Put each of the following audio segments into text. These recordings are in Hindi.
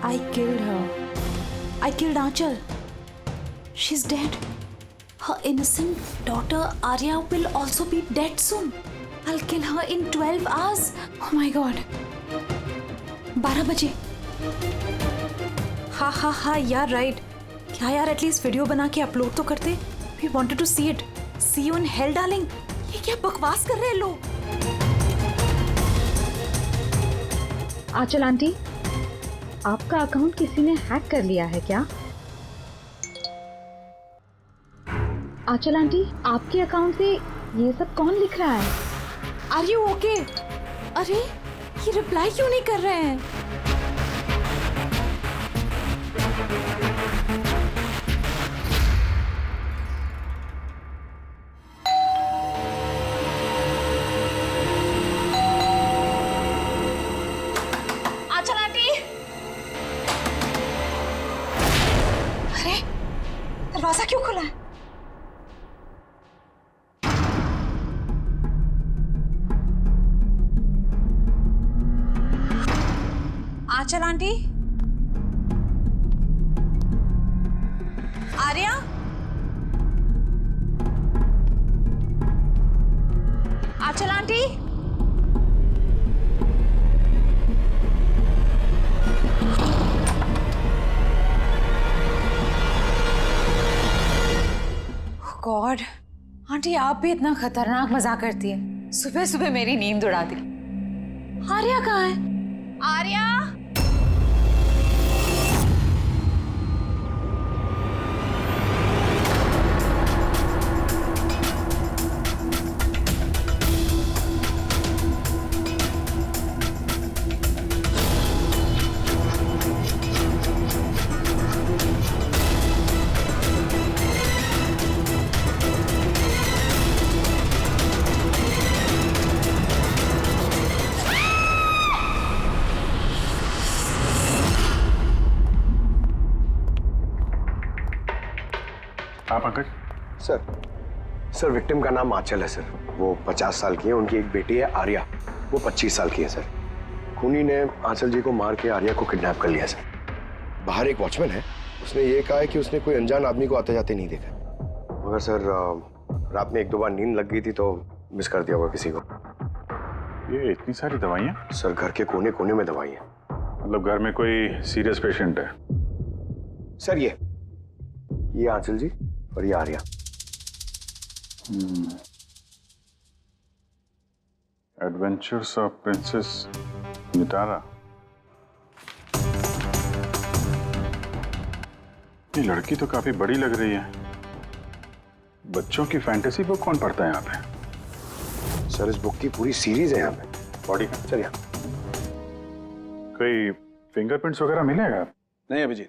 I killed her. I killed Aanchal. She's dead. Her innocent daughter Arya will also be dead soon. I'll kill her in 12 hours. Oh my God. 12 बजे. हाँ यार राइट. क्या यार एटलीस्ट वीडियो बना के अपलोड तो करते. We wanted to see it. See you in hell, darling. ये क्या बकवास कर रहे हैं लोग. आंचल आंटी, आपका अकाउंट किसी ने हैक कर लिया है क्या? आंचल आंटी, आपके अकाउंट से ये सब कौन लिख रहा है? Are you okay? अरे ये रिप्लाई क्यों नहीं कर रहे हैं? आंचल आंटी, अरे दरवाजा क्यों खुला है? आंचल आंटी, आर्या, आंचल आंटी, गॉड, आंटी आप भी इतना खतरनाक मजाक करती है. सुबह सुबह मेरी नींद उड़ा दी. आर्या कहाँ है? आर्या, आप पंकज? सर विक्टिम का नाम आंचल है सर. वो 50 साल की है. उनकी एक बेटी है आर्या, वो 25 साल की है सर. खूनी ने आंचल जी को मार के आर्या को किडनैप कर लिया सर. बाहर एक वॉचमैन है, उसने ये कहा है कि उसने कोई अनजान आदमी को आते जाते नहीं देखा. मगर सर रात में 1-2 बार नींद लग गई थी तो मिस कर दिया होगा किसी को. ये इतनी सारी दवाइयाँ? सर घर के कोने कोने में दवाई है. मतलब घर में कोई सीरियस पेशेंट है? सर ये आंचल जी और ये Arya. Adventures of princess Nitara. ये लड़की तो काफी बड़ी लग रही है. बच्चों की फैंटेसी बुक कौन पढ़ता है यहाँ पे? सर इस बुक की पूरी सीरीज है यहाँ पे. बॉडी का? सर यहाँ कोई फिंगरप्रिंट्स वगैरह मिलेगा? नहीं अभिजीत,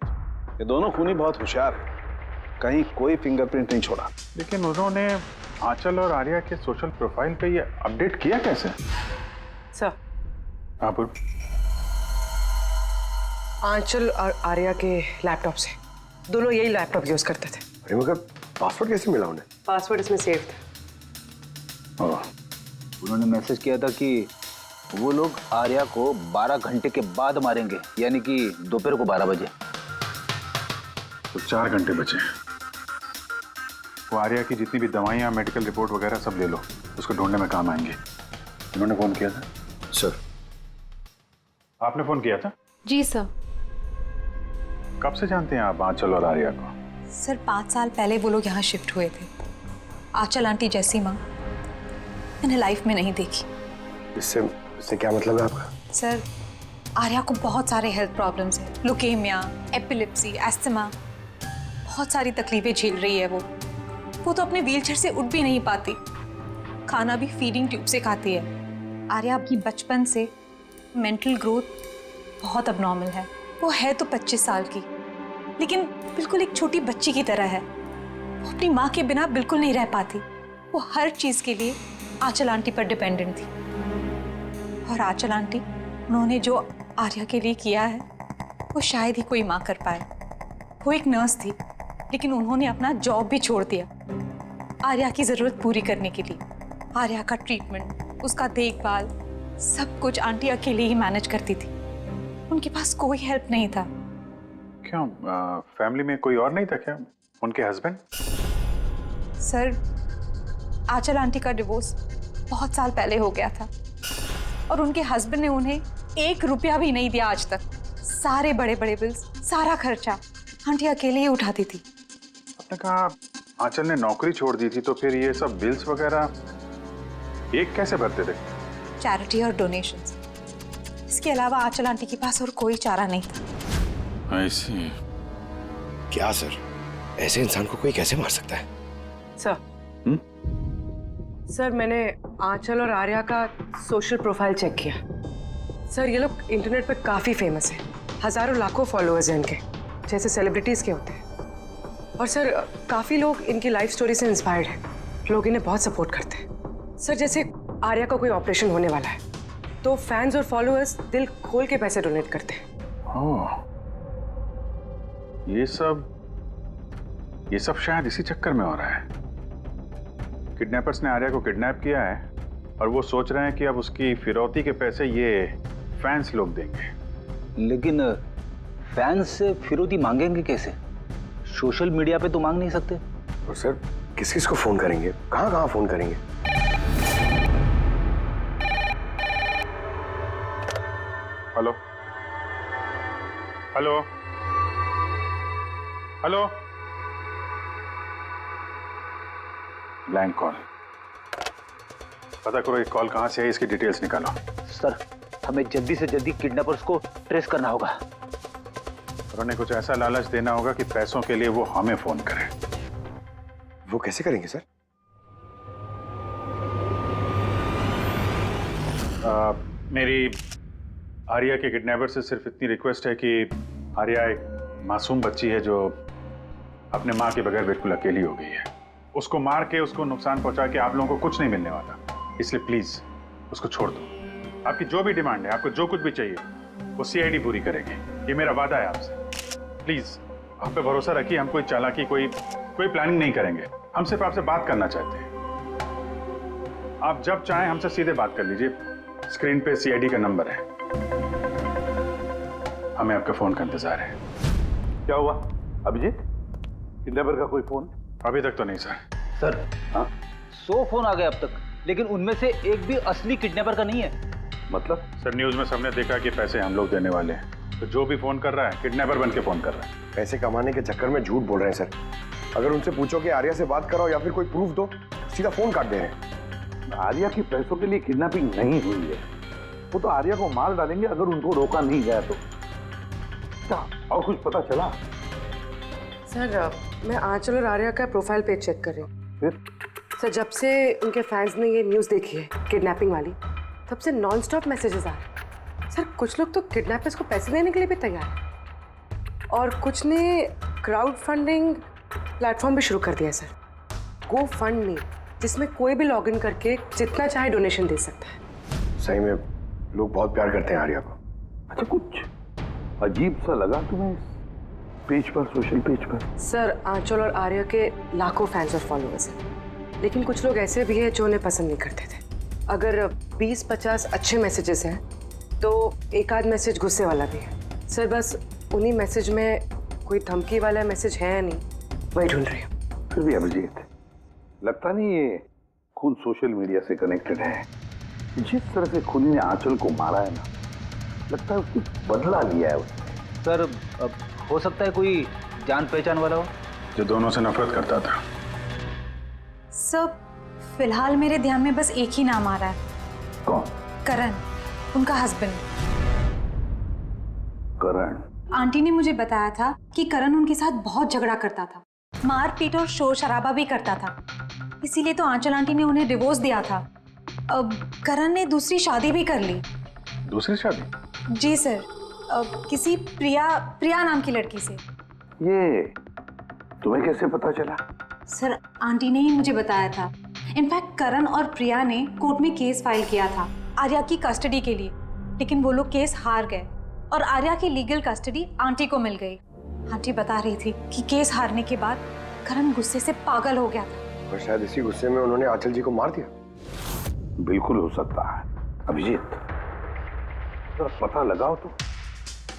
ये दोनों खूनी बहुत होशियार हैं. कहीं कोई फिंगरप्रिंट नहीं छोड़ा. लेकिन उन्होंने आंचल और आर्या के सोशल प्रोफाइल पे ये अपडेट किया कैसे? सर, हाँ बोल. आंचल और आर्या के लैपटॉप से. दोनों यही लैपटॉप यूज करते थे. अरे मगर पासवर्ड कैसे मिला उन्हें? पासवर्ड इसमें सेव था. उन्होंने मैसेज किया था कि वो लोग आर्या को 12 घंटे के बाद मारेंगे, यानी कि दोपहर को 12 बजे. तो 4 घंटे बचे. वो आर्या की जितनी भी दवाइयाँ, मेडिकल रिपोर्ट वगैरह सब ले लो, उसको ढूंढने में काम आएंगे. उन्होंने फोन किया था? सर आपने फोन किया था? जी सर. कब से जानते हैं आप आंचल और आर्या को? सर 5 साल पहले वो लोग यहाँ शिफ्ट हुए थे. आंचल आंटी जैसी माँ मैंने लाइफ में नहीं देखी. इससे क्या मतलब है आपका? सर आर्या को बहुत सारे हेल्थ प्रॉब्लम्स हैं. लुकेमिया, एपिलेप्सी, एस्थमा, बहुत सारी तकलीफें झेल रही है वो तो अपने व्हीलचेयर से उठ भी नहीं पाती. खाना भी फीडिंग ट्यूब से खाती है. आर्या की बचपन से मेंटल ग्रोथ बहुत अबनॉर्मल है. वो है तो 25 साल की, लेकिन बिल्कुल एक छोटी बच्ची की तरह है. वो अपनी माँ के बिना बिल्कुल नहीं रह पाती. वो हर चीज़ के लिए आंचल आंटी पर डिपेंडेंट थी. और आंचल आंटी उन्होंने जो आर्या के लिए किया है वो शायद ही कोई माँ कर पाए. वो एक नर्स थी, लेकिन उन्होंने अपना जॉब भी छोड़ दिया आर्या की ज़रूरत पूरी करने के लिए. आर्या का ट्रीटमेंट, उसका देखभाल, सब कुछ आंटी अकेले ही मैनेज करती थी. उनके पास कोई हेल्प नहीं था. क्यों? फैमिली में कोई और नहीं था क्या? उनके हस्बैंड? सर, आंचल आंटी का डिवोर्स बहुत साल पहले हो गया था और उनके हस्बैंड ने उन्हें 1 रुपया भी नहीं दिया आज तक। सारे बड़े बड़े बिल्स, सारा खर्चा आंटी अकेले ही उठाती थी। आपने कहा आंचल ने नौकरी छोड़ दी थी, तो फिर ये सब बिल्स वगैरह एक कैसे भरते थे? चैरिटी और डोनेशंस। इसके अलावा आंचल आंटी के पास और कोई चारा नहीं था। ऐसी क्या सर, ऐसे इंसान को कोई कैसे मार सकता है? सर सर, मैंने आंचल और आर्या का सोशल प्रोफाइल चेक किया। सर, ये लोग इंटरनेट पे काफ़ी फेमस हैं। हज़ारों लाखों फॉलोअर्स हैं इनके, जैसे सेलिब्रिटीज़ के होते हैं। और सर, काफ़ी लोग इनकी लाइफ स्टोरी से इंस्पायर्ड हैं। लोग इन्हें बहुत सपोर्ट करते हैं। सर, जैसे आर्या का कोई ऑपरेशन होने वाला है तो फैंस और फॉलोअर्स दिल खोल के पैसे डोनेट करते हैं। ओह, ये सब शायद इसी चक्कर में हो रहा है। किडनैपर्स ने आर्या को किडनैप किया है और वो सोच रहे हैं कि अब उसकी फिरौती के पैसे ये फैंस लोग देंगे। लेकिन फैंस से फिरौती मांगेंगे कैसे? सोशल मीडिया पे तो मांग नहीं सकते। और सर, किस किस को फोन करेंगे? कहाँ कहाँ फोन करेंगे? Hello hello hello, blank call. पता करो ये कॉल कहां से है, इसकी डिटेल्स निकालो। सर, हमें जल्दी से जल्दी किडनैपर्स को ट्रेस करना होगा। और उन्हें कुछ ऐसा लालच देना होगा कि पैसों के लिए वो हमें फोन करें। वो कैसे करेंगे सर? मेरी आर्या के किडनैपर से सिर्फ इतनी रिक्वेस्ट है कि आर्या एक मासूम बच्ची है जो अपने माँ के बगैर बिल्कुल अकेली हो गई है। उसको मार के, उसको नुकसान पहुंचा के आप लोगों को कुछ नहीं मिलने वाला, इसलिए प्लीज उसको छोड़ दो। आपकी जो भी डिमांड है, आपको जो कुछ भी चाहिए, वो सीआईडी पूरी करेगी। ये मेरा वादा है आपसे। प्लीज आप पे भरोसा रखिए। हम कोई चालाकी, कोई प्लानिंग नहीं करेंगे। हम सिर्फ आपसे बात करना चाहते हैं। आप जब चाहें हमसे सीधे बात कर लीजिए। स्क्रीन पे सीआईडी का नंबर है। हमें आपके फोन का इंतजार है। क्या हुआ अभिजीत? किडनैपर का कोई फोन? अभी तक तो नहीं सर। सर, हाँ, 100 फोन आ गए अब तक, लेकिन उनमें से एक भी असली किडनैपर का नहीं है। मतलब? सर, न्यूज में सबने देखा कि पैसे हम लोग देने वाले हैं, तो जो भी फोन कर रहा है किडनैपर बन के फोन कर रहा है। पैसे कमाने के चक्कर में झूठ बोल रहे हैं सर। अगर उनसे पूछो कि आर्या से बात कराओ या फिर कोई प्रूफ दो, सीधा फोन काट दे रहे हैं। आर्या की पैसों के लिए किडनैपिंग नहीं हुई है। वो तो आर्या को मार डालेंगे अगर उनको रोका नहीं गया तो। क्या और कुछ पता चला? सर, मैं आंचल और आर्या का प्रोफाइल पेज चेक कर रही हूँ। फिर? सर, जब से उनके फैंस ने ये न्यूज़ देखी है किडनैपिंग वाली, तब से नॉन स्टॉप मैसेजेस आ रहे हैं। सर, कुछ लोग तो किडनैपर्स को पैसे देने के लिए भी तैयार हैं और कुछ ने क्राउड फंडिंग प्लेटफॉर्म भी शुरू कर दिया है सर, गो फंड मी, जिसमें कोई भी लॉगिन करके जितना चाहे डोनेशन दे सकता है। सही में लोग बहुत प्यार करते हैं आर्या को। अच्छा, कुछ अजीब सा लगा तुम्हें पेज पर, सोशल पेज पर? सर, आंचल और आर्या के लाखों फैंस और फॉलोअर्स हैं, लेकिन कुछ लोग ऐसे भी हैं जो उन्हें पसंद नहीं करते थे। अगर 20-50 अच्छे मैसेजेस हैं तो एक आध मैसेज गुस्से वाला भी है। सर, बस उन्हीं मैसेज में कोई धमकी वाला मैसेज है या नहीं, वही ढूंढ रही हूँ। फिर भी अभिजीत, लगता नहीं ये खून सोशल मीडिया से कनेक्टेड है। जिस तरह से खूनी ने आंचल को मारा है ना, लगता है उसकी बदला लिया है उसने। सर, हो सकता है कोई जान पहचान वाला हो जो दोनों से नफरत करता था। सर, फिलहाल मेरे ध्यान में बस एक ही नाम आ रहा है। कौन? करण, उनका हस्बैंड। करण? आंटी ने मुझे बताया था कि करण उनके साथ बहुत झगड़ा करता था, मारपीट और शोर शराबा भी करता था। इसीलिए तो आंचल आंटी ने उन्हें डिवोर्स दिया था। अब करण ने दूसरी शादी भी कर ली। दूसरी शादी? जी सर, किसी प्रिया नाम की लड़की से। ये तुम्हें कैसे पता चला? सर, आंटी ने ही मुझे बताया था। इनफैक्ट करण और प्रिया ने कोर्ट में केस फाइल किया था आर्या की कस्टडी के लिए, लेकिन वो लोग केस हार गए और आर्या की लीगल कस्टडी आंटी को मिल गई। आंटी बता रही थी कि केस हारने के बाद करण गुस्से से पागल हो गया था और शायद इसी गुस्से में उन्होंने आंचल जी को मार दिया। बिल्कुल हो सकता है अभिजीत, जरा पता लगाओ तो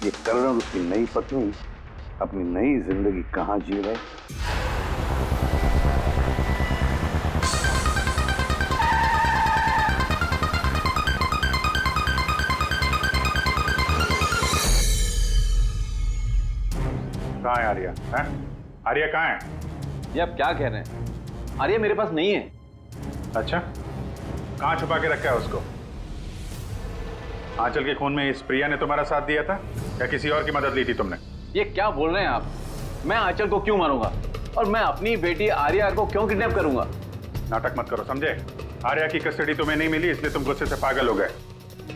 ये करण और उसकी नई पत्नी अपनी नई जिंदगी कहाँ जी रहे। कहाँ है आर्या? हैं? आर्या कहाँ है? ये आप क्या कह रहे हैं? आर्या मेरे पास नहीं है। अच्छा, कहाँ छुपा के रखा है उसको? आंचल के खून में इस प्रिया ने तुम्हारा साथ दिया था या किसी और की मदद ली थी तुमने? ये क्या बोल रहे हैं आप? मैं आंचल को क्यों मारूंगा और मैं अपनी बेटी आर्या को क्यों किडनैप करूंगा? नाटक मत करो, समझे? आर्या की कस्टडी तुम्हें नहीं मिली इसलिए तुम गुस्से से पागल हो गए,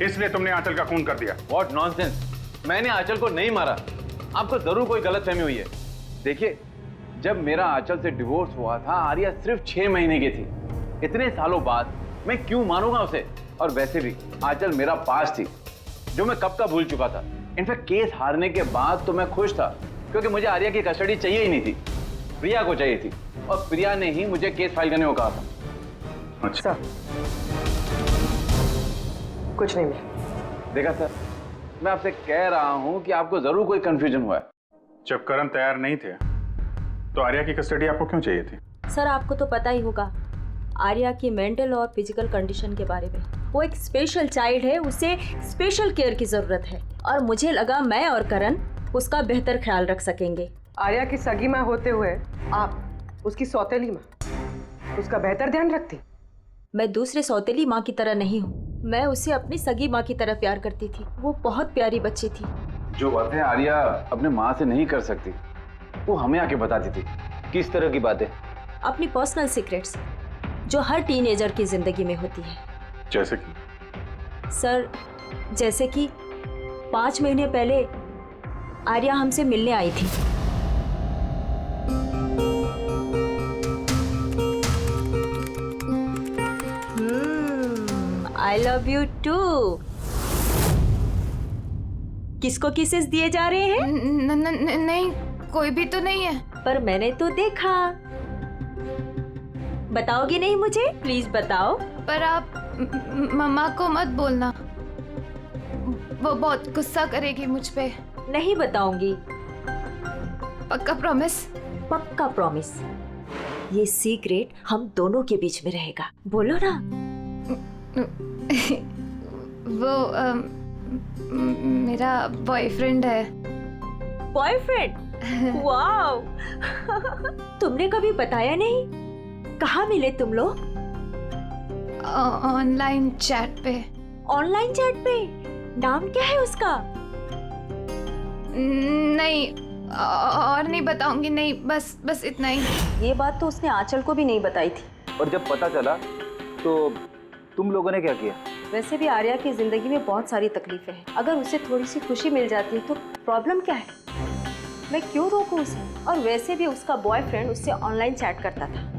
इसलिए तुमने आंचल का खून कर दिया। What nonsense! मैंने आंचल को नहीं मारा। आपको जरूर कोई गलतफहमी हुई है। देखिए, जब मेरा आंचल से डिवोर्स हुआ था, आर्या सिर्फ 6 महीने की थी। इतने सालों बाद मैं क्यों मारूंगा उसे? और वैसे भी आंचल मेरा पास थी जो मैं कब का भूल चुका था। इनफैक्ट केस हारने के बाद तो मैं खुश था क्योंकि मुझे आर्या की कस्टडी चाहिए ही नहीं थी, प्रिया को चाहिए थी और प्रिया ने ही मुझे केस फाइल करने को कहा था। अच्छा, कुछ नहीं मिला। देखा सर, मैं आपसे कह रहा हूं कि आपको जरूर कोई कंफ्यूजन हुआ है। जब करण तैयार नहीं थे तो आर्या की कस्टडी आपको क्यों चाहिए थी? सर आपको तो पता ही होगा आर्या की मेंटल और फिजिकल कंडीशन के बारे में। वो एक स्पेशल चाइल्ड है, उसे स्पेशल केयर की ज़रूरत है और मुझे लगा मैं और करण उसका बेहतर ख्याल रख सकेंगे। आर्या की सगी माँ होते हुए आप उसकी सौतेली माँ, उसका बेहतर ध्यान रखती? मैं दूसरे सौतेली माँ की तरह नहीं हूँ, मैं उसे अपनी सगी माँ की तरह प्यार करती थी। वो बहुत प्यारी बच्ची थी। जो बातें आर्या अपने माँ से नहीं कर सकती वो हमें आके बताती थी। किस तरह की बातें? अपनी पर्सनल सीक्रेट्स जो हर टीनेजर की जिंदगी में होती है। जैसे कि? सर, जैसे कि 5 महीने पहले आर्या हमसे मिलने आई थी। I love you too. किसको किसेस दिए जा रहे हैं? नहीं, कोई भी तो नहीं है। पर मैंने तो देखा। बताओगी नहीं मुझे? प्लीज बताओ। पर आप मम्मा को मत बोलना, वो बहुत गुस्सा करेगी मुझ पे। नहीं बताऊंगी। पक्का प्रॉमिस? पक्का प्रॉमिस। ये सीक्रेट हम दोनों के बीच में रहेगा। बोलो ना। वो मेरा बॉयफ्रेंड है। बॉयफ्रेंड? वाओ। तुमने कभी बताया नहीं। कहाँ मिले तुम लोग? ऑनलाइन चैट पे। ऑनलाइन चैट पे? नाम क्या है उसका? नहीं, और नहीं बताऊंगी। नहीं, बस इतना ही। ये बात तो उसने आंचल को भी नहीं बताई थी। और जब पता चला तो तुम लोगों ने क्या किया? वैसे भी आर्या की जिंदगी में बहुत सारी तकलीफें हैं। अगर उसे थोड़ी सी खुशी मिल जाती है तो प्रॉब्लम क्या है? मैं क्यों रोकूं उसे? और वैसे भी उसका बॉयफ्रेंड उससे ऑनलाइन चैट करता था।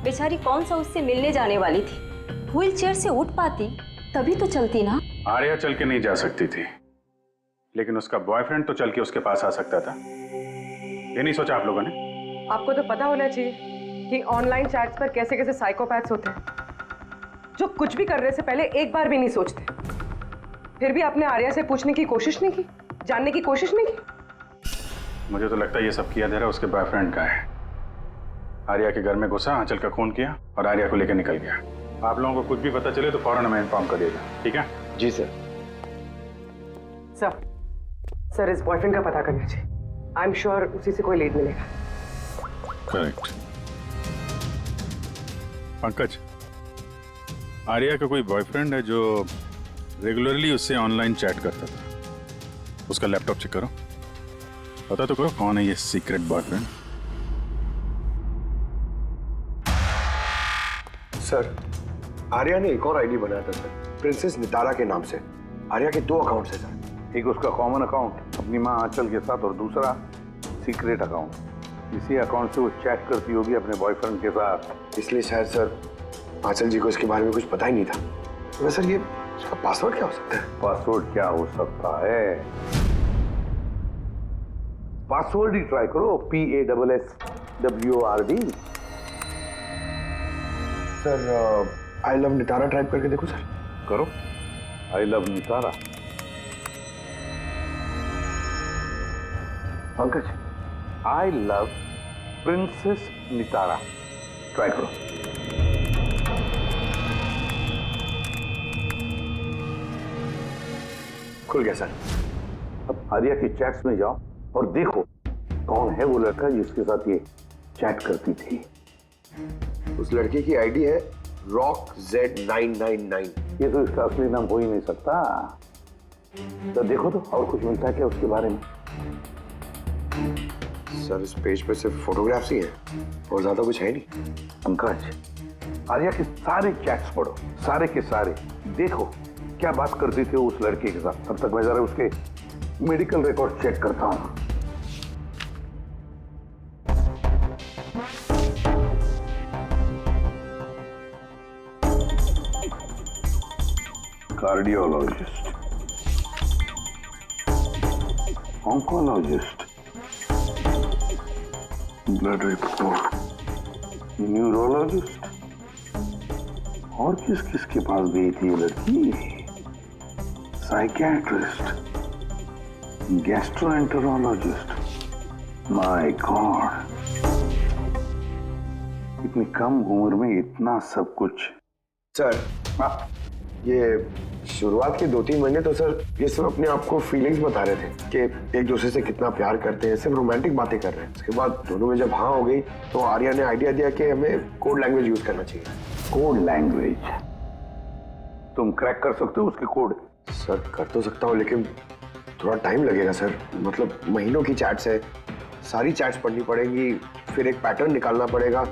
बेचारी कौन सा उससे मिलने जाने वाली थी? व्हील चेयर से उठ पाती तभी तो चलती ना। आर्या चल के नहीं जा सकती थी, लेकिन उसका बॉयफ्रेंड तो चल के उसके पास आ सकता था। ये नहीं सोचा आप लोगों ने? आपको तो पता होना चाहिए कि ऑनलाइन चैट्स पर कैसे कैसे साइकोपैथ्स होते हैं जो कुछ भी करने से पहले एक बार भी नहीं सोचते। फिर भी आपने आर्या से पूछने की कोशिश नहीं की, जानने की कोशिश नहीं की? मुझे तो लगता है ये सब किया धरा उसके बॉयफ्रेंड का है। आर्या के घर में घुसा, आंचल का खून किया और आर्या को लेकर निकल गया। आप लोगों को कुछ भी पता चले तो फौरन हमें इन्फॉर्म करिएगा, ठीक है? जी सर। सर इस बॉयफ्रेंड का पता करना चाहिए। आई एम श्योर उसी से कोई लीड मिलेगा। करेक्ट। पंकज, आर्या का कोई बॉयफ्रेंड है जो रेगुलरली उससे ऑनलाइन चैट करता था। उसका लैपटॉप चेक करो, पता तो करो कौन है ये सीक्रेट बॉयफ्रेंड। सर, आर्या ने एक और आईडी बनाया था सर, प्रिंसेस नितारा के नाम से। आर्या के 2 अकाउंट है सर। एक उसका कॉमन अकाउंट अपनी माँ आंचल के साथ और दूसरा सीक्रेट अकाउंट। इसी अकाउंट से वो चैट करती होगी अपने बॉयफ्रेंड के साथ। इसलिए शायद सर आंचल जी को इसके बारे में कुछ पता ही नहीं था। तो सर ये उसका पासवर्ड क्या हो सकता है? पासवर्ड क्या हो सकता है? पासवर्ड ही ट्राई करो, PASSWORD। Sir I love Nitara type करके देखो सर। करो, I love Nitara. Pankaj, I love princess Nitara, try करो। खुल गया सर। अब आर्या की चैट्स में जाओ और देखो कौन है वो लड़का जिसके साथ ये चैट करती थी। उस लड़के की आईडी है रॉक Z999। ये तो इसका असली नाम हो ही नहीं सकता। तो देखो तो और कुछ मिलता है क्या उसके बारे में? सर इस पेज पे सिर्फ फोटोग्राफ्स ही हैं और ज्यादा कुछ है नहीं। पंकज, आर्या के सारे चैट्स पढ़ो, सारे के सारे। देखो क्या बात करती थी उस लड़के के साथ। तब तक मैं जरा उसके मेडिकल रिकॉर्ड चेक करता हूं। Cardiologist, oncologist, blood report, neurologist, और किस किस के पास गई थी ये लड़की? Psychiatrist, gastroenterologist. माय गॉड, इतनी कम उम्र में इतना सब कुछ। सर ये शुरुआत के 2-3 महीने तो सर ये सब अपने आप को फीलिंग्स बता रहे थे कि एक दूसरे से कितना प्यार करते हैं, सिर्फ रोमांटिक बातें कर रहे हैं। उसके बाद दोनों में जब हाँ हो गई तो आर्या ने आइडिया दिया कि हमें कोड लैंग्वेज यूज करना चाहिए। Code language? तुम क्रैक कर सकते हो उसके कोड? सर कर तो सकता हूँ लेकिन थोड़ा टाइम लगेगा सर। मतलब महीनों की चैट्स है, सारी चैट्स पढ़नी पड़ेंगी, फिर एक पैटर्न निकालना पड़ेगा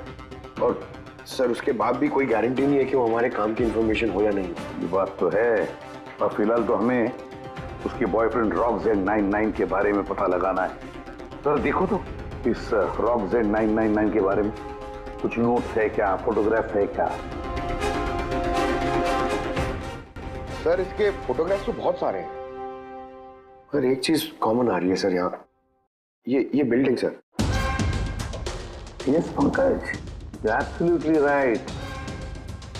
और सर उसके बाद भी कोई गारंटी नहीं है कि वो हमारे काम की इंफॉर्मेशन हो या नहीं। ये बात तो है, और फिलहाल तो हमें उसके बॉयफ्रेंड रॉक Z99 के बारे में पता लगाना है। सर देखो तो इस रॉक Z999 के बारे में कुछ नोट्स है क्या, फोटोग्राफ है क्या? सर इसके फोटोग्राफ्स तो बहुत सारे हैं पर एक चीज कॉमन आ रही है सर यहाँ, ये building sir. Yes Pankaj, absolutely right.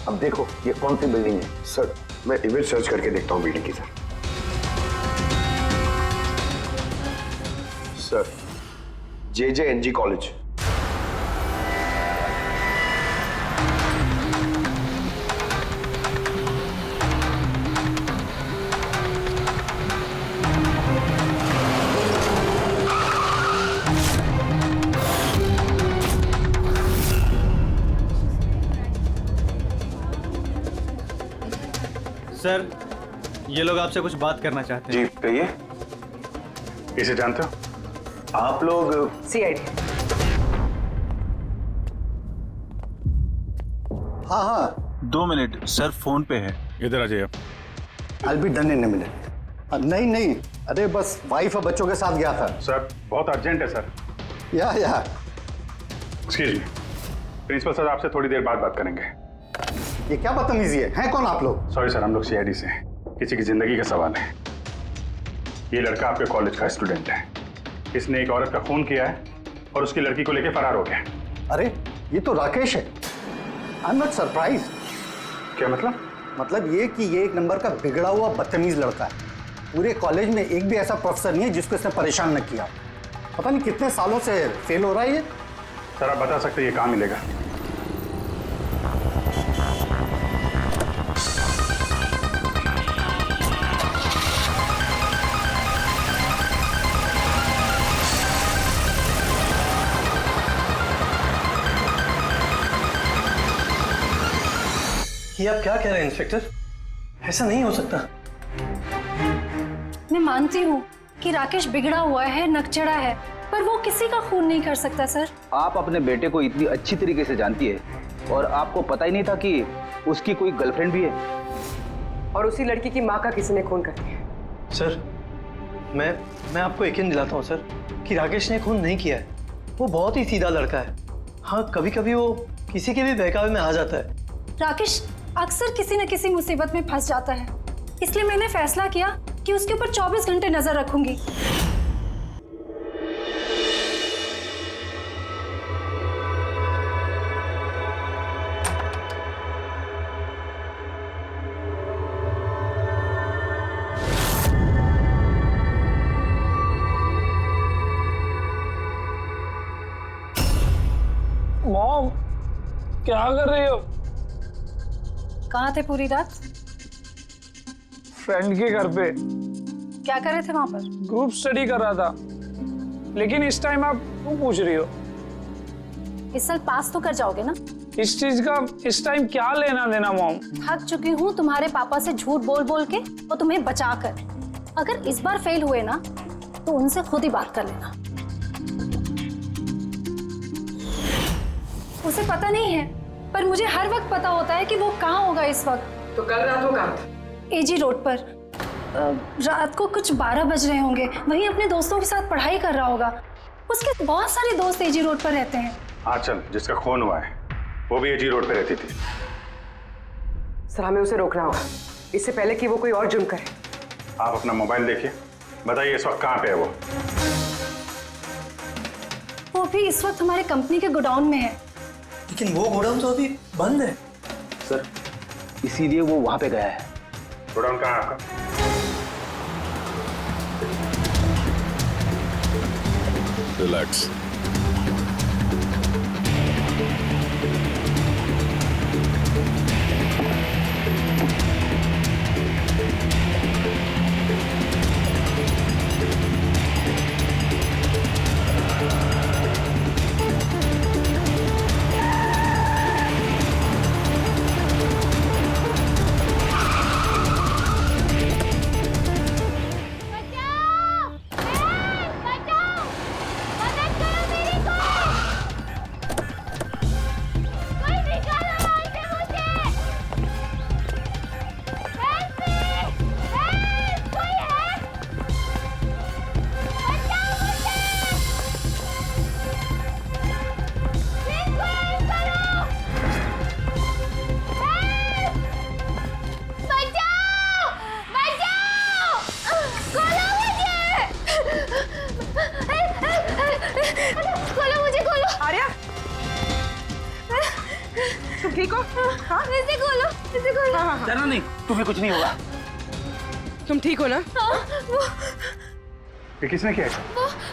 अब देखो ये कौन सी बिल्डिंग है? सर मैं इमेज सर्च करके देखता हूँ बिल्डिंग की। Sir JJNG college. सर ये लोग आपसे कुछ बात करना चाहते हैं। जी कहिए। इसे जानते हो आप लोग? CID। हाँ 2 मिनट सर, फोन पे है। इधर आ जाइए। I'll be done in a minute। नहीं अरे बस वाइफ और बच्चों के साथ गया था। सर बहुत अर्जेंट है सर। या एक्सक्यूज मी, प्रिंसिपल सर आपसे थोड़ी देर बाद बात करेंगे। ये क्या बदतमीजी है? हैं कौन आप लोग? सॉरी सर, हम लोग CID से हैं। किसी की जिंदगी का सवाल है। ये लड़का आपके कॉलेज का स्टूडेंट है। इसने एक औरत का खून किया है और उसकी लड़की को लेकर फरार हो गया। अरे ये तो राकेश है। I am not surprise. क्या मतलब? मतलब ये कि ये एक नंबर का बिगड़ा हुआ बदतमीज लड़का है। पूरे कॉलेज में एक भी ऐसा प्रोफेसर नहीं है जिसको इसने परेशान न किया। पता नहीं कितने सालों से फेल हो रहा है ये। सर आप बता सकते हैं ये कहाँ मिलेगा? ये आप क्या कह रहे हैं इंस्पेक्टर? ऐसा नहीं हो सकता। मैं मानती हूँ कि राकेश बिगड़ा हुआ है, नकचड़ा है, पर वो किसी का खून नहीं कर सकता सर। आप अपने बेटे को इतनी अच्छी तरीके से जानती है और आपको पता ही नहीं था कि उसकी कोई गर्लफ्रेंड भी है। और उसी लड़की की माँ का किसी ने खून कर दिया। सर मैं आपको यकीन दिलाता हूँ सर कि राकेश ने खून नहीं किया है। वो बहुत ही सीधा लड़का है। हाँ कभी कभी वो किसी के भी बहकावे में आ जाता है। राकेश अक्सर किसी न किसी मुसीबत में फंस जाता है, इसलिए मैंने फैसला किया कि उसके ऊपर 24 घंटे नजर रखूंगी। क्या कर रही हो? कहाँ थे पूरी रात? फ्रेंड के घर पे क्या कर रहे थे वहां पर? ग्रुप स्टडी कर रहा था। लेकिन इस टाइम आप क्यों पूछ रही हो? इस साल पास तो कर जाओगे ना? इस चीज का इस टाइम क्या लेना देना मॉम? थक चुकी हूँ तुम्हारे पापा से झूठ बोल बोल के और तुम्हें बचा कर। अगर इस बार फेल हुए ना तो उनसे खुद ही बात कर लेना। उसे पता नहीं है, पर मुझे हर वक्त पता होता है कि वो कहाँ होगा इस वक्त। तो कल रात वो कहाँ था? एजी रोड पर। रात को कुछ 12 बज रहे होंगे। वहीं अपने दोस्तों के साथ पढ़ाई कर रहा होगा। उसके बहुत सारे दोस्त एजी रोड पर रहते हैं। आंचल जिसका खून हुआ है वो भी एजी रोड पे रहती थी। सर हमें उसे रोकना होगा इससे पहले कि वो कोई और जुर्म करे। आप अपना मोबाइल देखिए, बताइए इस वक्त कहाँ पे है वो? वो भी इस वक्त हमारे कंपनी के गोडाउन में है। लेकिन वो गोडाउन तो अभी बंद है। सर इसीलिए वो वहां पे गया है। गोडाउन कहाँ है आपका? रिलैक्स। ठीक हो? हाँ इसे खोलो, इसे खोलो। हाँ। डरना नहीं, तुम्हें कुछ नहीं होगा। तुम ठीक हो ना? हाँ, ये किसने किया?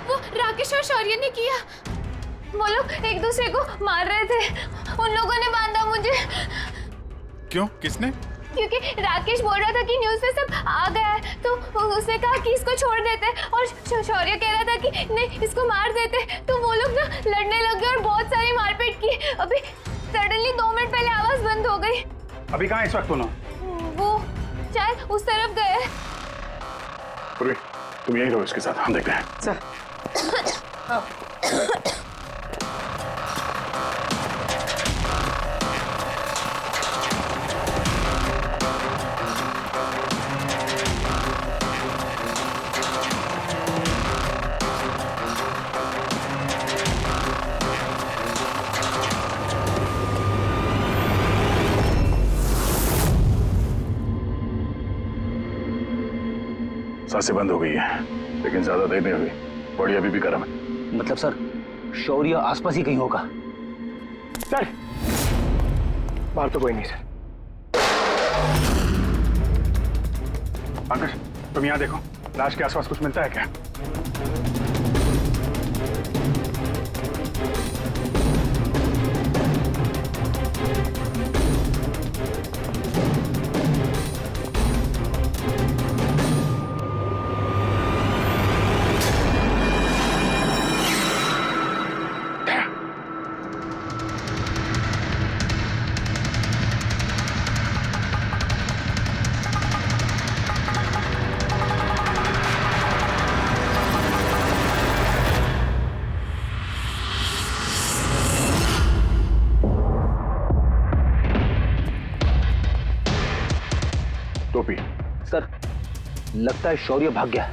वो राकेश और शौर्य ने किया। वो लोग एक दूसरे को मार रहे थे। उन लोगों ने बांधा मुझे। क्यों? किसने? क्योंकि राकेश बोल रहा था कि न्यूज़ पे सब आ गया है, तो उसने कहा कि इसको छोड़ देते, और शौर्य कह रहा था कि नहीं इसको मार देते। तो वो लोग ना लड़ने लग गए और बहुत सारी मारपीट की। अभी सडनली 2 मिनट पहले आवाज बंद हो गई। अभी कहाँ इस वक्त दोनों? वो शायद उस तरफ गए। पूर्वी, तुम यहीं रहो इसके साथ, हम देखते हैं। सर। सांसें बंद हो गई है, लेकिन ज्यादा देर नहीं हुई। बॉडी अभी भी गर्म है। मतलब सर शौर्य आसपास ही कहीं होगा। सर बाहर तो कोई नहीं सर। पंकज तुम यहाँ देखो, लाश के आसपास कुछ मिलता है क्या? टोपी सर लगता है शौर्य भाग गया।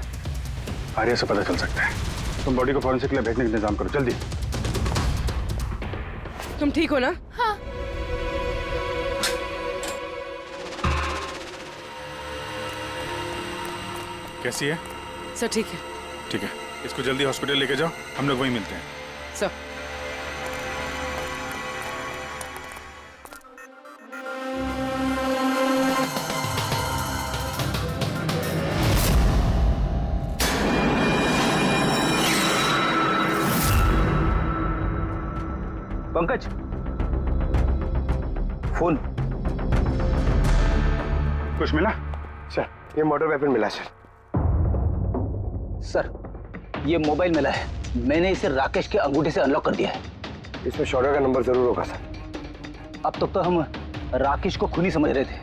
आर्या से पता चल सकता है। तुम बॉडी को फॉरेंसिक के लिए भेजने का इंतजाम करो जल्दी। तुम ठीक हो ना? हाँ। कैसी है? सर ठीक है। ठीक है, इसको जल्दी हॉस्पिटल लेके जाओ, हम लोग वहीं मिलते हैं। सर पंकज कुछ मिला? सर ये मर्डर वेपन मिला सर। सर ये मोबाइल मिला है, मैंने इसे राकेश के अंगूठे से अनलॉक कर दिया है। इसमें शौर्य का नंबर जरूर होगा सर। अब तक तो हम राकेश को खूनी समझ रहे थे,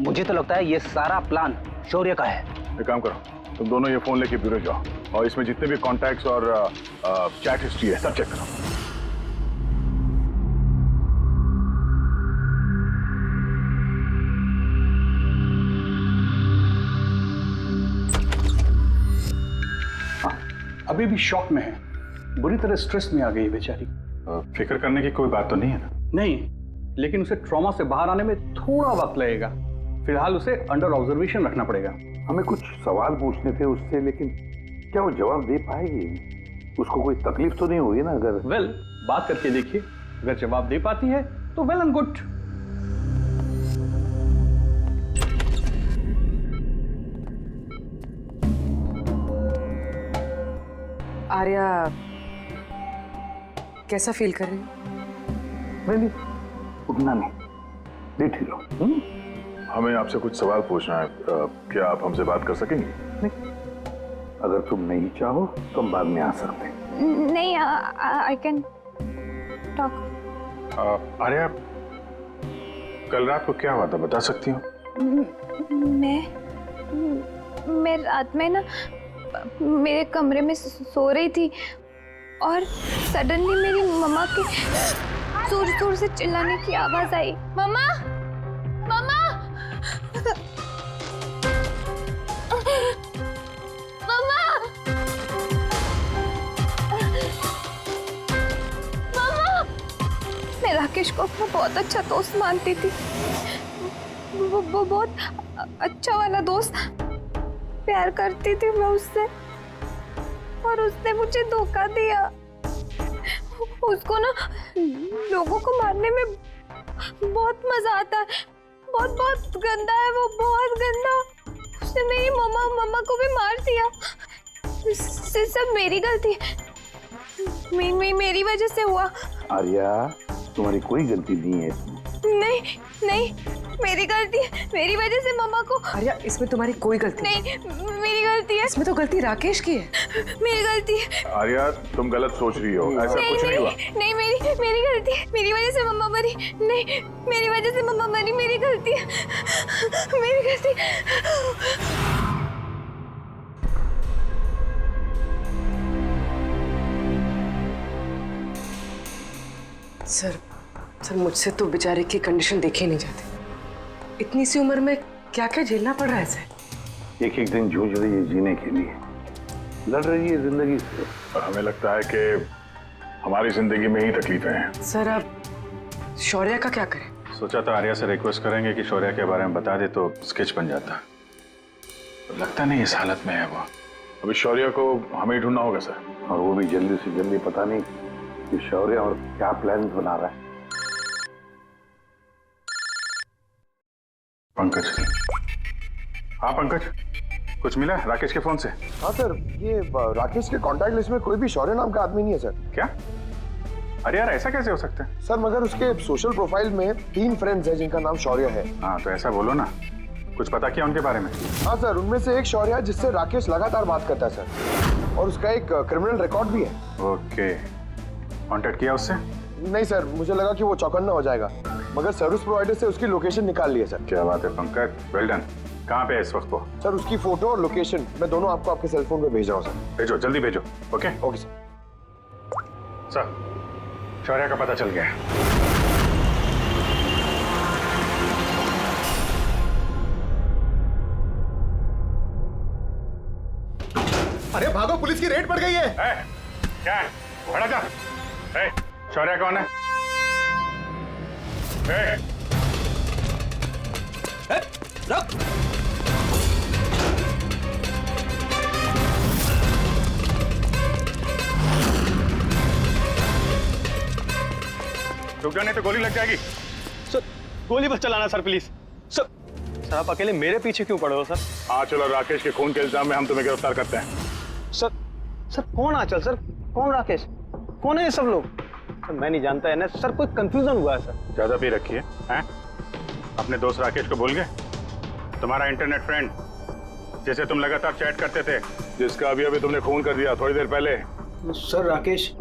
मुझे तो लगता है ये सारा प्लान शौर्य का है। एक काम करो, तुम दोनों ये फोन लेके ब्यूरो जाओ और इसमें जितने भी कॉन्टैक्ट्स और चैट हिस्ट्री है सब चेक करो। अभी भी शॉक में है, बुरी तरह स्ट्रेस में आ गई है बेचारी। फिक्र करने की कोई बात तो नहीं है ना? नहीं, लेकिन उसे ट्रॉमा से बाहर आने में थोड़ा वक्त लगेगा। फिलहाल उसे अंडर ऑब्जर्वेशन रखना पड़ेगा। हमें कुछ सवाल पूछने थे उससे, लेकिन क्या वो जवाब दे पाएगी? उसको कोई तकलीफ तो नहीं होगी ना? अगर बात करके देखिए, अगर जवाब दे पाती है तो वेल एंड गुड। आर्या कैसा फील कर रही हो? नहीं, उतना नहीं, ठीक हो। हमें आपसे कुछ सवाल पूछना है, क्या आप हमसे बात कर सकेंगे? नहीं, अगर तुम नहीं चाहो तो हम बाद में आ सकते हैं। नहीं, आई कैन टॉक। आर्या, कल रात को क्या हुआ था, बता सकती हो? मैं रात में ना मेरे कमरे में सो रही थी और सडनली मेरी मम्मा की जोर जोर से चिल्लाने की आवाज आई। मम्मा, मम्मा, मम्मा, मम्मा। मैं राकेश को अपना बहुत अच्छा दोस्त मानती थी, वो बहुत अच्छा वाला दोस्त। प्यार करती थी मैं उससे और उसने मुझे धोखा दिया। उसको ना लोगों को मारने में बहुत मजा आता है, बहुत बहुत गंदा है वो, बहुत गंदा। उसने मेरी मम्मा को भी मार दिया। सब मेरी गलती, मेरी वजह से हुआ। आर्या, तुम्हारी कोई गलती नहीं है इसमें। नहीं, मेरी गलती है, मेरी वजह से मम्मा को। आर्या, इसमें तुम्हारी कोई गलती नहीं, मेरी गलती है। इसमें तो गलती राकेश की है। मेरी गलती है। आर्या, तुम गलत सोच रही हो, ऐसा कुछ नहीं हुआ। नहीं, मेरी गलती है, मेरी वजह से मम्मा मरी। नहीं, मेरी वजह से मम्मा मरी, मेरी गलती है, मेरी गलती। सर मुझसे तो बेचारे की कंडीशन देखी नहीं जाती। इतनी सी उम्र में क्या क्या झेलना पड़ रहा है सर। एक एक दिन जूझ रही है जीने के लिए, लड़ रही है जिंदगी से, और हमें लगता है कि हमारी जिंदगी में ही तकलीफें हैं। सर अब शौर्य का क्या करें? सोचा था आर्या से रिक्वेस्ट करेंगे कि शौर्य के बारे में बता दे तो स्केच बन जाता, तो लगता नहीं इस हालत में है वो। अभी शौर्य को हमें ही ढूंढना होगा सर, और वो भी जल्दी से जल्दी। पता नहीं कि शौर्य और क्या प्लान बना रहा है। पंकज। हाँ पंकज, कुछ मिला राकेश के फोन से? हाँ सर, ये राकेश के कॉन्टैक्ट लिस्ट में कोई भी शौर्य नाम का आदमी नहीं है सर। क्या? अरे यार, ऐसा कैसे हो सकता है? सर मगर उसके सोशल प्रोफाइल में 3 फ्रेंड्स हैं जिनका नाम शौर्य है। हाँ तो ऐसा बोलो ना, कुछ पता किया उनके बारे में? हाँ सर, उनमें से एक शौर्य है जिससे राकेश लगातार बात करता है सर, और उसका एक क्रिमिनल रिकॉर्ड भी है। ओके, कांटेक्ट किया उससे? नहीं सर, मुझे लगा कि वो चौकन्ना हो जाएगा, मगर सर्विस प्रोवाइडर से उसकी लोकेशन निकाल ली है सर। क्या बात है पंकज, वेल डन। कहाँ पे है इस वक्त वो? सर उसकी फोटो और लोकेशन मैं दोनों आपको आपके सेल फोन पे भेज रहा हूँ सर। भेजो, जल्दी भेजो। Okay okay sir. सर, शौर्य का पता चल गया। अरे भागो, पुलिस की रेड पड़ गई है। क्या है? खड़ा जा। शौर्य कौन है? रुक। रुक जाने तो गोली लग जाएगी। सर गोली बस चलाना सर, प्लीज। सर आप अकेले मेरे पीछे क्यों पड़े हो सर? आंचल और राकेश के खून के इल्जाम में हम तुम्हें गिरफ्तार करते हैं। सर कौन आंचल सर, कौन राकेश, कौन है ये सब लोग? सर मैं नहीं जानता है ना सर, कोई कंफ्यूजन हुआ है सर। ज्यादा पी रखी है? अपने दोस्त राकेश को भूल गए? तुम्हारा इंटरनेट फ्रेंड, जैसे तुम लगातार चैट करते थे, जिसका अभी अभी तुमने खून कर दिया थोड़ी देर पहले। सर राकेश,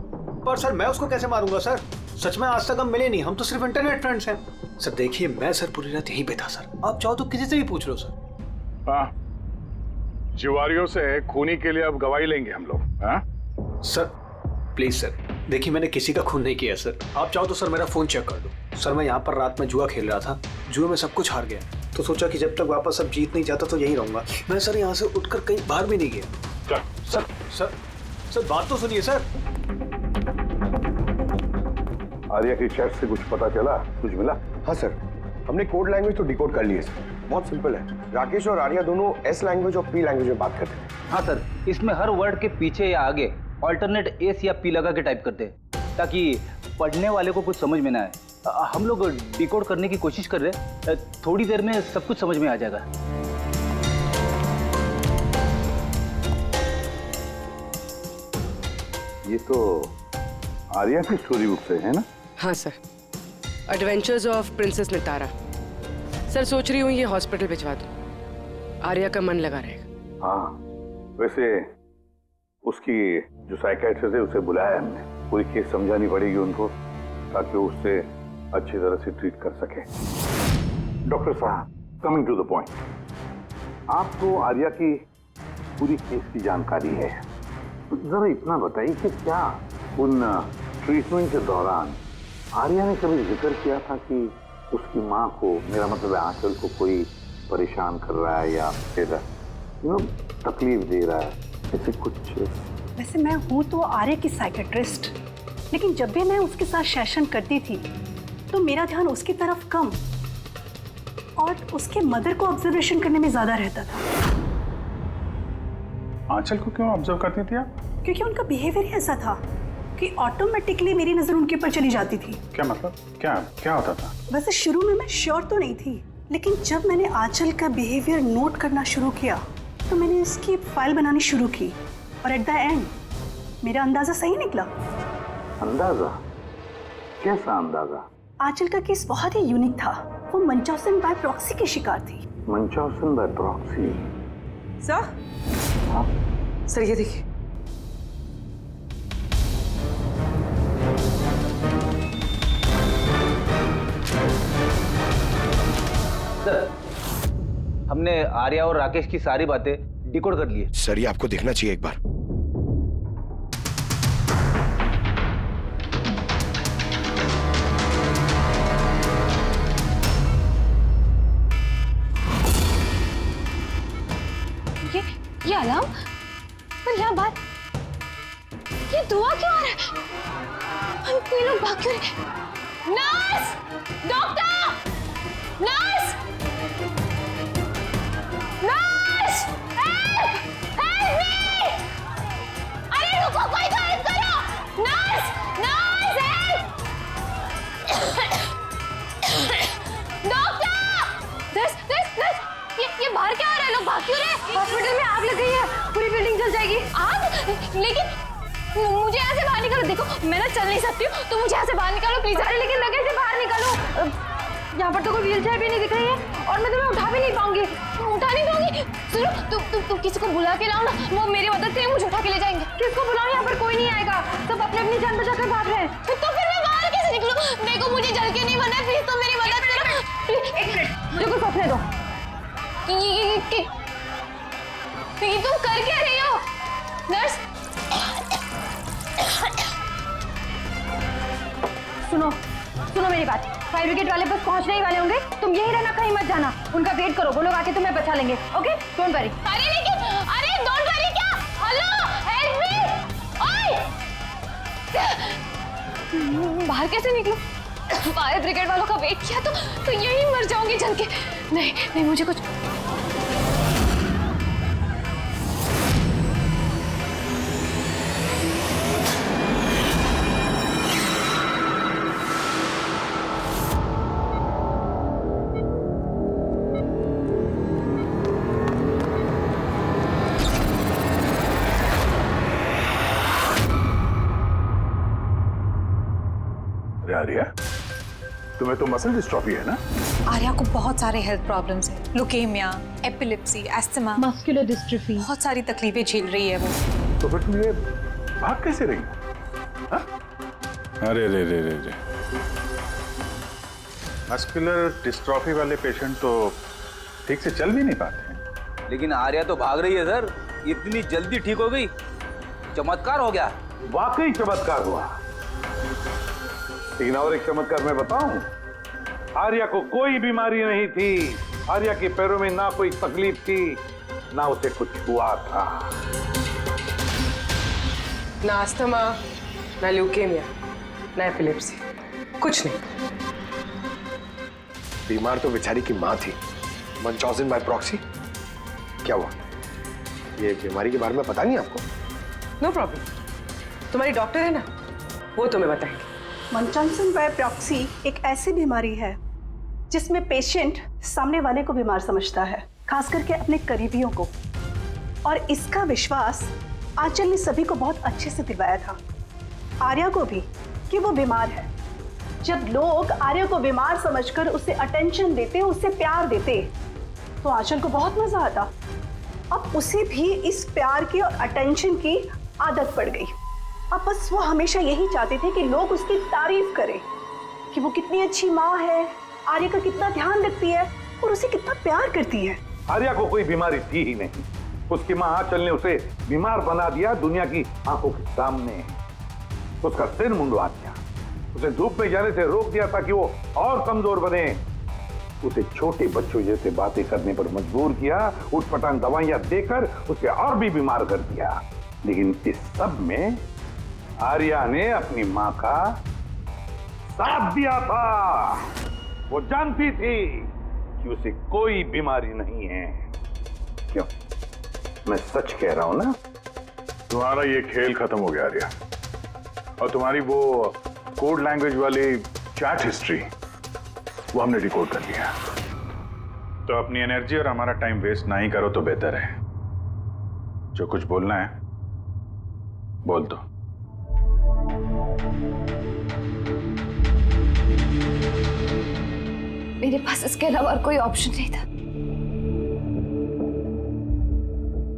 पर सर मैं उसको कैसे मारूंगा सर? सच में आज तक हम मिले नहीं, हम तो सिर्फ इंटरनेट फ्रेंड्स हैं। सर देखिए, मैं सर पूरी रात यहीं पे था सर, आप चाहो तो किसी से भी पूछ लो सर। हाँ, जुआरियों से खूनी के लिए अब गवाही लेंगे हम लोग। हाँ सर प्लीज सर, देखिए मैंने किसी का खून नहीं किया सर, आप चाहो तो सर मेरा फोन चेक कर दो। सर मैं यहाँ पर रात में जुआ खेल रहा था, जुए में सब कुछ हार गया, तो सोचा कि जब तक वापस अब जीत नहीं जाता तो यहीं रहूंगा। मैं सर यहाँ से उठकर कहीं बाहर भी नहीं गया। सर सर सर बात तो सुनिए सर। आर्या की चैट से कुछ पता चला, कुछ मिला? हाँ सर, हमने कोड लैंग्वेज तो डिकोड कर ली है सर। बहुत सिंपल है, राकेश और आर्या दोनों एस लैंग्वेज और पी लैंग्वेज में बात करते हैं। हाँ सर, इसमें हर वर्ड के पीछे या आगे ऑल्टरनेट एस या पी लगा के टाइप करते हैं, ताकि पढ़ने वाले को कुछ समझ में ना आए। हम लोग डिकोड करने की कोशिश कर रहे हैं, थोड़ी देर में सब कुछ समझ में आ जाएगा। ये तो आर्या की स्टोरी बुक से है ना? हाँ sir, adventures of princess Nitara. Sir सोच रही हूँ ये हॉस्पिटल भिजवा दूँ, आर्या का मन लगा रहेगा। हाँ, वैसे उसकी जो साइकियाट्रिस्ट है उसे बुलाया है हमने, पूरी केस समझानी पड़ेगी उनको ताकि वो उससे अच्छी तरह से ट्रीट कर सके। डॉक्टर साहब, कमिंग टू द पॉइंट, आपको आर्या की पूरी केस की जानकारी है, तो जरा इतना बताइए कि क्या उन ट्रीटमेंट के दौरान आर्या ने कभी जिक्र किया था कि उसकी माँ को, मेरा मतलब है आंचल को, कोई परेशान कर रहा है या फिर तकलीफ दे रहा है, ऐसे कुछ? वैसे मैं हूँ तो आर्या की साइकेट्रिस्ट, लेकिन जब भी मैं उसके साथ सेशन करती थी तो मेरा ध्यान उसकी तरफ कम और उसके मदर को ऑब्जर्वेशन करने में ज्यादा रहता था। आंचल को क्यों ऑब्जर्व करती थी आप? क्योंकि उनका बिहेवियर ऐसा था कि ऑटोमेटिकली मेरी नजर उनके ऊपर चली जाती थी। क्या मतलब? क्या होता था? वैसे शुरू में मैं श्योर तो नहीं थी, लेकिन जब मैंने आंचल का बिहेवियर नोट करना शुरू किया तो मैंने इसकी फाइल बनानी शुरू की और एट द एंड मेरा अंदाजा सही निकला। अंदाजा? कैसा अंदाजा? आंचल का केस बहुत ही यूनिक था, वो मंचाउसन बाय प्रॉक्सी की शिकार थी। मंचाउसन बाय प्रॉक्सी? सर? हाँ? सर ये देखिए। सर, हमने आर्या और राकेश की सारी बातें डिकोड कर ली है। सर ये आपको देखना चाहिए एक बार। ये अलार्म, पर यहाँ बात, ये दुआ क्यों आ रहा है? ये लोग भाग क्यों रहे? Nurse! Doctor! Nurse! Nurse! Help! Help me! अरे रुको, कोई तो हेल्प करो! Nurse! Nurse help! Doctor! Nurse! ये बाहर क्या हो रहा है? लोग भाग क्यों रहे? हॉस्पिटल में आग लग गई है, पूरी बिल्डिंग जल जाएगी। आग? लेकिन मुझे यहाँ से बाहर निकालो। देखो मैं ना चल नहीं सकती हूँ, तो मुझे यहाँ से बाहर निकालो प्लीज। अरे लेकिन मैं कैसे बाहर निकालूं? यहाँ पर तो कोई व्हीलचेयर भी नहीं दिख रही है और मैं तुम्हें उठा भी नहीं पाऊंगी। उठा नहीं पाऊंगी? सुनो, तुम किसी को बुला के लाओ ना, वो मेरी मदद से मुझे उठा के ले जाएंगे। किसको बुलाओ? यहाँ पर कोई नहीं आएगा, सब अपनी अपनी जान बचा कर भाग रहे हैं। तो फिर मैं बाहर कैसे निकलूं? देखो मुझे जल के नहीं बना, प्लीज तुम मेरी मदद करो। एक मिनट, देखो सोचने दो। ये तुम कर क्या रही हो? नर्स सुनो मेरी बात, फायर ब्रिगेड वाले बस पहुंचने ही वाले होंगे, तुम यही रहना, कहीं मत जाना, उनका वेट करो, वो लोग आके तुम्हें बचा लेंगे। Okay, don't worry. अरे डोंट वरी क्या? Hello, help me! बाहर कैसे निकलूं? फायर ब्रिगेड वालों का वेट किया तो यही मर जाऊंगी जल के। नहीं, मुझे कुछ आर्या, तुम्हें तो मसल डिस्ट्रॉफी है ना? आर्या को बहुत सारे हेल्थ प्रॉब्लम्स हैं, leukaemia, epilepsy, asthma, muscular dystrophy, बहुत सारी तकलीफें झेल रही है वो। तो फिर तुम ये भाग कैसे रही? अरे रे रे रे रे, मस्कुलर डिस्ट्रॉफी वाले पेशेंट तो ठीक से चल भी नहीं पाते हैं। लेकिन आर्या तो भाग रही है सर, इतनी जल्दी ठीक हो गई, चमत्कार हो गया। वाकई चमत्कार हुआ। लेकिन और एक चमत्कार मैं बताऊं, आर्या को कोई बीमारी नहीं थी। आर्या के पैरों में ना कोई तकलीफ थी, ना उसे कुछ हुआ था। ना अस्थमा, ना ल्यूकेमिया, ना एपिलेप्सी, कुछ नहीं। बीमार तो बेचारी की माँ थी, मंचॉजिन बाय प्रॉक्सी। क्या हुआ? ये बीमारी के बारे में पता नहीं आपको? नो प्रॉब्लम, तुम्हारी डॉक्टर है ना, वो तुम्हें बताएंगे। मंचॉजिन बाय प्रॉक्सी एक ऐसी बीमारी है जिसमें पेशेंट सामने वाले को बीमार समझता है, खास करके अपने करीबियों को। और इसका विश्वास आंचल ने सभी को बहुत अच्छे से दिलवाया था, आर्या को भी, कि वो बीमार है। जब लोग आर्या को बीमार समझकर उसे अटेंशन देते, उसे प्यार देते, तो आंचल को बहुत मजा आता। अब उसे भी इस प्यार की और अटेंशन की आदत पड़ गई। अब बस वो हमेशा यही चाहते थे कि लोग उसकी तारीफ करें कि वो कितनी अच्छी माँ है, आर्या का कितना ध्यान रखती है और उसे कितना प्यार करती है। आर्या को कोई बीमारी थी ही नहीं। उसकी माँ आंचल ने उसे बीमार बना दिया दुनिया की आंखों के सामने। उसका सिर मुंडवा दिया, उसे धूप में जाने से रोक दिया ताकि वो और कमजोर बने। उसे छोटे बच्चों जैसे बातें करने पर मजबूर किया, उठपटांग दवाइयां देकर उसे और भी बीमार कर दिया। लेकिन इस सब में आर्या ने अपनी माँ का साथ दिया था। वो जानती थी कि उसे कोई बीमारी नहीं है। क्यों? मैं सच कह रहा हूं ना? तुम्हारा ये खेल खत्म हो गया आर्या, और तुम्हारी वो कोड लैंग्वेज वाली चैट हिस्ट्री वो हमने डिकोड कर लिया। तो अपनी एनर्जी और हमारा टाइम वेस्ट ना ही करो तो बेहतर है। जो कुछ बोलना है बोल दो। मेरे पास इसके अलावा और कोई ऑप्शन नहीं था।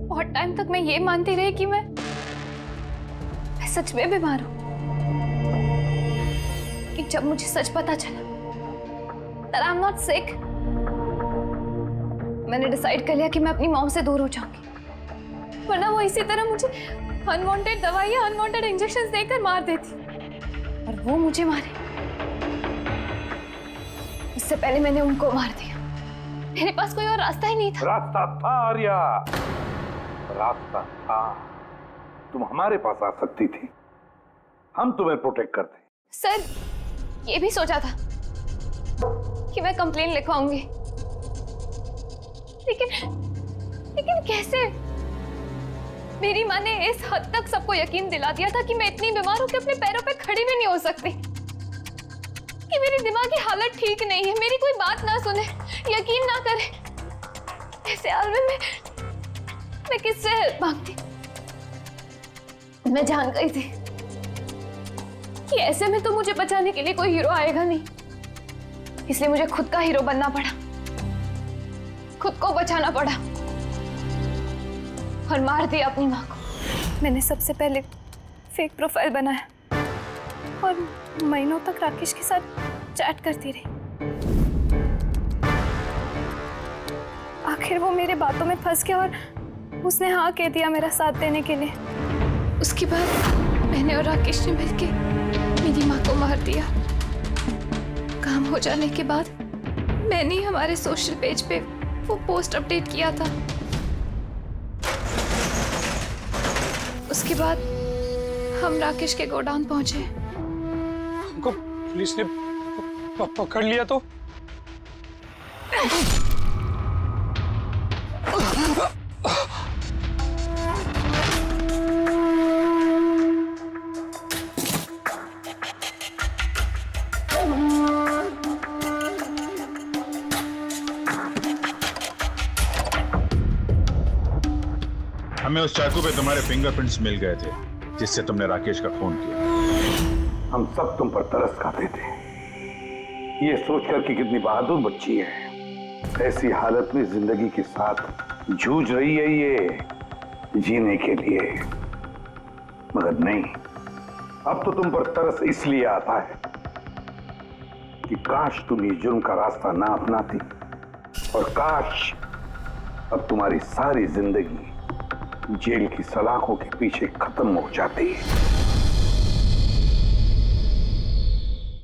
बहुत टाइम तक मैं ये मानती रही कि मैं सच में बीमार हूं। कि जब मुझे सच पता चला that I'm not sick, मैंने डिसाइड कर लिया कि मैं अपनी मॉम से दूर हो जाऊंगी, वरना वो इसी तरह मुझे अनवांटेड दवाइयां, अनवांटेड इंजेक्शंस देकर मार देती। और वो मुझे मारे इससे पहले मैंने उनको मार दिया। मेरे पास कोई और रास्ता ही नहीं था। रास्ता था आर्या, रास्ता था। तुम हमारे पास आ सकती थी, हम तुम्हें प्रोटेक्ट करते। सर, ये भी सोचा था कि मैं कंप्लेन लिखवाऊंगी, लेकिन कैसे? मेरी माँ ने इस हद तक सबको यकीन दिला दिया था कि मैं इतनी बीमार हूं कि अपने पैरों पे खड़ी भी नहीं हो सकती, कि मेरी दिमागी हालत ठीक नहीं है, मेरी कोई बात ना सुने, यकीन ना करे। ऐसे हाल में मैं किससे हेल्प मांगती? मैं जान गई थी कि ऐसे में तो मुझे बचाने के लिए कोई हीरो आएगा नहीं, इसलिए मुझे खुद का हीरो बनना पड़ा, खुद को बचाना पड़ा और मार दिया अपनी माँ को। मैंने सबसे पहले फेक प्रोफाइल बनाया और महीनों तक राकेश के साथ चैट करती रही। आखिर वो मेरे बातों में फंस गया और उसने हाँ कह दिया मेरा साथ देने के लिए। उसके बाद मैंने और राकेश ने मिलकर मेरी माँ को मार दिया। काम हो जाने के बाद मैंने हमारे सोशल पेज पे वो पोस्ट अपडेट किया था। उसके बाद हम राकेश के गोडाउन पहुंचे। हमको पुलिस ने पकड़ लिया तो? हमें उस चाकू पे तुम्हारे फिंगरप्रिंट्स मिल गए थे जिससे तुमने राकेश का खून किया। हम सब तुम पर तरस खाते थे, ये सोचकर कि कितनी बहादुर बच्ची है, ऐसी हालत में जिंदगी के साथ जूझ रही है ये जीने के लिए। मगर नहीं, अब तो तुम पर तरस इसलिए आता है कि काश तुम ये जुर्म का रास्ता ना अपनाती, और काश अब तुम्हारी सारी जिंदगी जेल की सलाखों के पीछे खत्म हो जाती है।